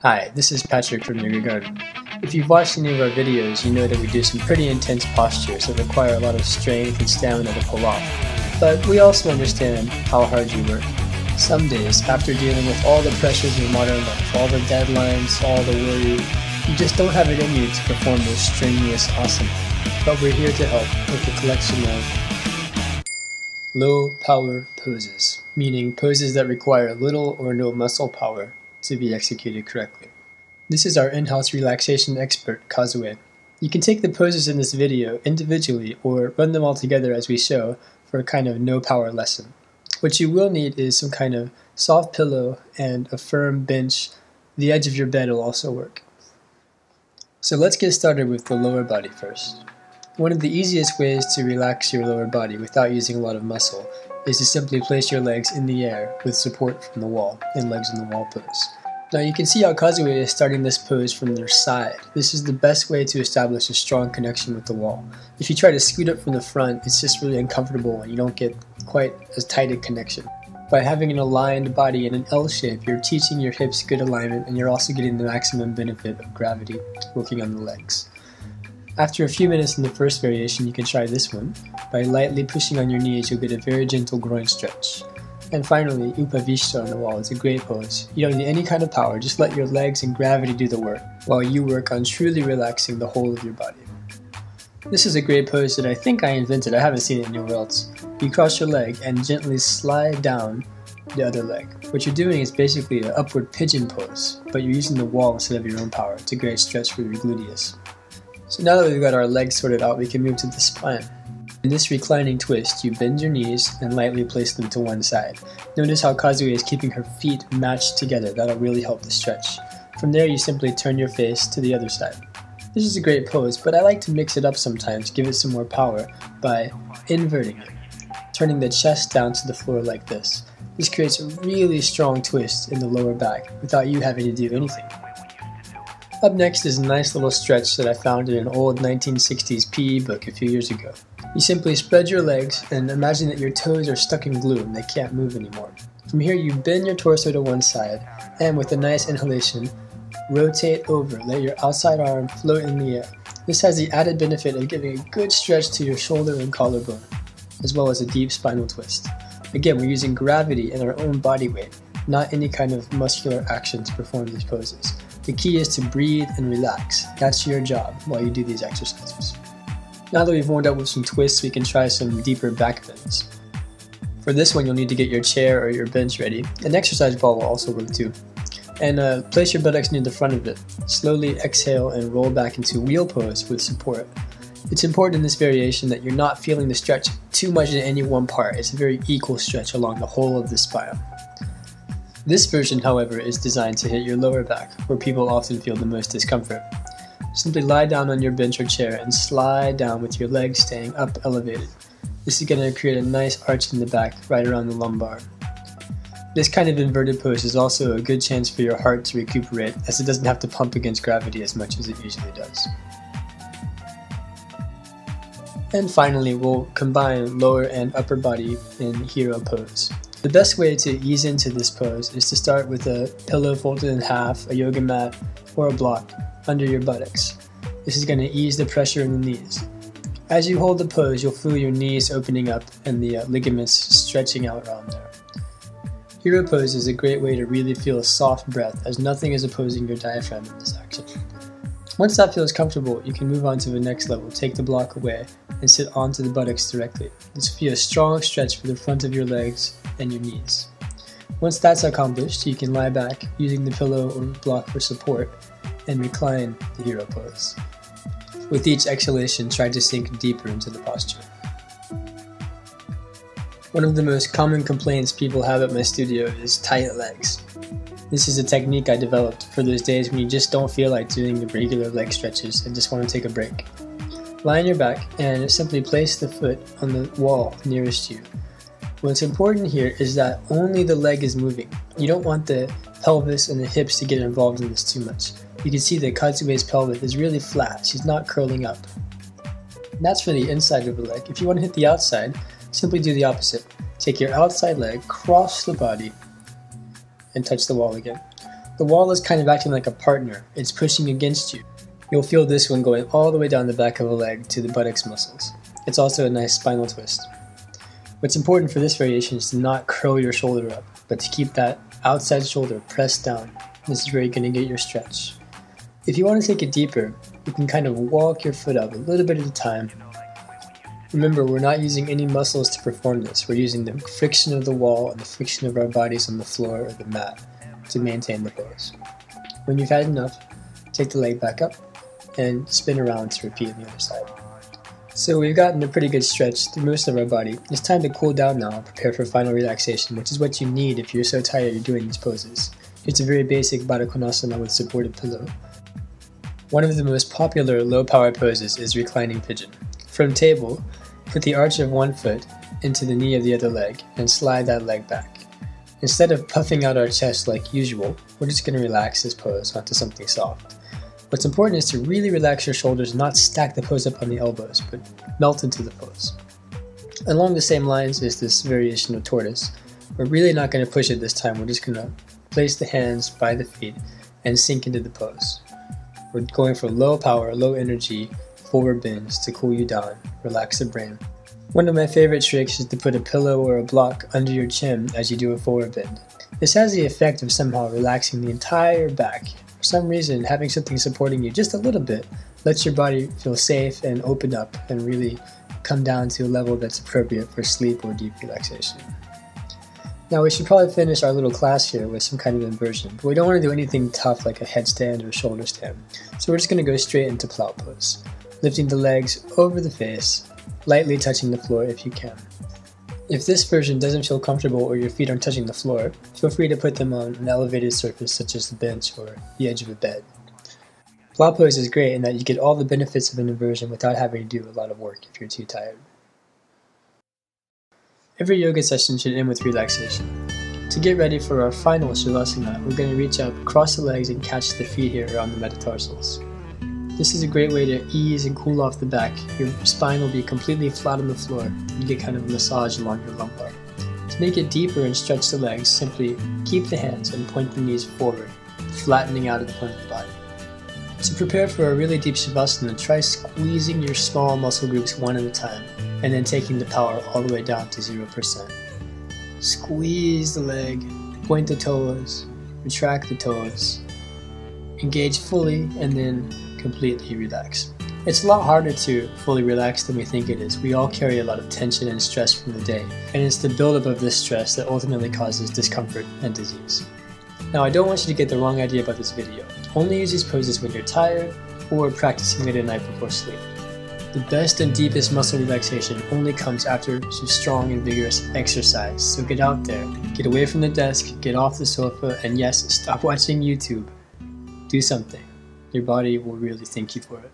Hi, this is Patrick from Yoga Garden. If you've watched any of our videos, you know that we do some pretty intense postures that require a lot of strength and stamina to pull off. But we also understand how hard you work. Some days, after dealing with all the pressures of modern life, all the deadlines, all the worry, you just don't have it in you to perform those strenuous asanas. But we're here to help with a collection of low power poses, meaning poses that require little or no muscle power to be executed correctly. This is our in-house relaxation expert, Kazue. You can take the poses in this video individually or run them all together as we show for a kind of no-power lesson. What you will need is some kind of soft pillow and a firm bench. The edge of your bed will also work. So let's get started with the lower body first. One of the easiest ways to relax your lower body without using a lot of muscle is to simply place your legs in the air with support from the wall and legs in the wall pose. Now you can see how Kazue is starting this pose from their side. This is the best way to establish a strong connection with the wall. If you try to scoot up from the front, it's just really uncomfortable and you don't get quite as tight a connection. By having an aligned body in an L shape, you're teaching your hips good alignment and you're also getting the maximum benefit of gravity working on the legs. After a few minutes in the first variation, you can try this one. By lightly pushing on your knees, you'll get a very gentle groin stretch. And finally, Upavishta on the wall is a great pose. You don't need any kind of power, just let your legs and gravity do the work, while you work on truly relaxing the whole of your body. This is a great pose that I think I invented, I haven't seen it anywhere else. You cross your leg and gently slide down the other leg. What you're doing is basically an upward pigeon pose, but you're using the wall instead of your own power. It's a great stretch for your gluteus. So now that we've got our legs sorted out, we can move to the spine. In this reclining twist, you bend your knees and lightly place them to one side. Notice how Kazue is keeping her feet matched together. That'll really help the stretch. From there, you simply turn your face to the other side. This is a great pose, but I like to mix it up sometimes, give it some more power by inverting it, turning the chest down to the floor like this. This creates a really strong twist in the lower back without you having to do anything. Up next is a nice little stretch that I found in an old 1960s PE book a few years ago. You simply spread your legs and imagine that your toes are stuck in glue and they can't move anymore. From here you bend your torso to one side and with a nice inhalation, rotate over, let your outside arm float in the air. This has the added benefit of giving a good stretch to your shoulder and collarbone, as well as a deep spinal twist. Again, we're using gravity and our own body weight, not any kind of muscular action to perform these poses. The key is to breathe and relax. That's your job while you do these exercises. Now that we've warmed up with some twists, we can try some deeper back bends. For this one, you'll need to get your chair or your bench ready. An exercise ball will also work too. And place your buttocks near the front of it. Slowly exhale and roll back into wheel pose with support. It's important in this variation that you're not feeling the stretch too much in any one part. It's a very equal stretch along the whole of the spine. This version, however, is designed to hit your lower back, where people often feel the most discomfort. Simply lie down on your bench or chair and slide down with your legs staying up elevated. This is going to create a nice arch in the back right around the lumbar. This kind of inverted pose is also a good chance for your heart to recuperate, as it doesn't have to pump against gravity as much as it usually does. And finally, we'll combine lower and upper body in hero pose. The best way to ease into this pose is to start with a pillow folded in half, a yoga mat, or a block under your buttocks. This is going to ease the pressure in the knees. As you hold the pose, you'll feel your knees opening up and the ligaments stretching out around there. Hero pose is a great way to really feel a soft breath, as nothing is opposing your diaphragm in this action. Once that feels comfortable, you can move on to the next level, take the block away, and sit onto the buttocks directly. This will be a strong stretch for the front of your legs and your knees. Once that's accomplished, you can lie back using the pillow or block for support and recline the hero pose. With each exhalation, try to sink deeper into the posture. One of the most common complaints people have at my studio is tight legs. This is a technique I developed for those days when you just don't feel like doing the regular leg stretches and just want to take a break. Lie on your back and simply place the foot on the wall nearest you. What's important here is that only the leg is moving. You don't want the pelvis and the hips to get involved in this too much. You can see that Kazue's pelvis is really flat. She's not curling up. And that's for the inside of the leg. If you want to hit the outside, simply do the opposite. Take your outside leg, cross the body, and touch the wall again. The wall is kind of acting like a partner. It's pushing against you. You'll feel this one going all the way down the back of a leg to the buttocks muscles. It's also a nice spinal twist. What's important for this variation is to not curl your shoulder up, but to keep that outside shoulder pressed down. This is where you're going to get your stretch. If you want to take it deeper, you can kind of walk your foot up a little bit at a time. Remember, we're not using any muscles to perform this. We're using the friction of the wall and the friction of our bodies on the floor or the mat to maintain the pose. When you've had enough, take the leg back up and spin around to repeat on the other side. So we've gotten a pretty good stretch through most of our body. It's time to cool down now and prepare for final relaxation, which is what you need if you're so tired of doing these poses. It's a very basic Baddha Konasana with supported pillow. One of the most popular low-power poses is reclining pigeon. From table, put the arch of one foot into the knee of the other leg and slide that leg back. Instead of puffing out our chest like usual, we're just going to relax this pose onto something soft. What's important is to really relax your shoulders, not stack the pose up on the elbows, but melt into the pose. Along the same lines is this variation of tortoise. We're really not going to push it this time. We're just going to place the hands by the feet and sink into the pose. We're going for low power, low energy, forward bends to cool you down, relax the brain. One of my favorite tricks is to put a pillow or a block under your chin as you do a forward bend. This has the effect of somehow relaxing the entire back. For some reason, having something supporting you just a little bit lets your body feel safe and open up and really come down to a level that's appropriate for sleep or deep relaxation. Now we should probably finish our little class here with some kind of inversion, but we don't want to do anything tough like a headstand or a shoulder stand. So we're just going to go straight into plow pose, lifting the legs over the face, lightly touching the floor if you can. If this version doesn't feel comfortable or your feet aren't touching the floor, feel free to put them on an elevated surface such as the bench or the edge of a bed. Plow pose is great in that you get all the benefits of an inversion without having to do a lot of work if you're too tired. Every yoga session should end with relaxation. To get ready for our final Shavasana, we're going to reach up, cross the legs, and catch the feet here around the metatarsals. This is a great way to ease and cool off the back. Your spine will be completely flat on the floor. You get kind of a massage along your lumbar. To make it deeper and stretch the legs, simply keep the hands and point the knees forward, flattening out at the front of the body. To prepare for a really deep Shavasana, try squeezing your small muscle groups one at a time, and then taking the power all the way down to 0%. Squeeze the leg, point the toes, retract the toes, engage fully, and then completely relax. It's a lot harder to fully relax than we think it is. We all carry a lot of tension and stress from the day, and it's the buildup of this stress that ultimately causes discomfort and disease. Now, I don't want you to get the wrong idea about this video. Only use these poses when you're tired or practicing late at night before sleep. The best and deepest muscle relaxation only comes after some strong and vigorous exercise. So get out there, get away from the desk, get off the sofa, and yes, stop watching YouTube. Do something. Your body will really thank you for it.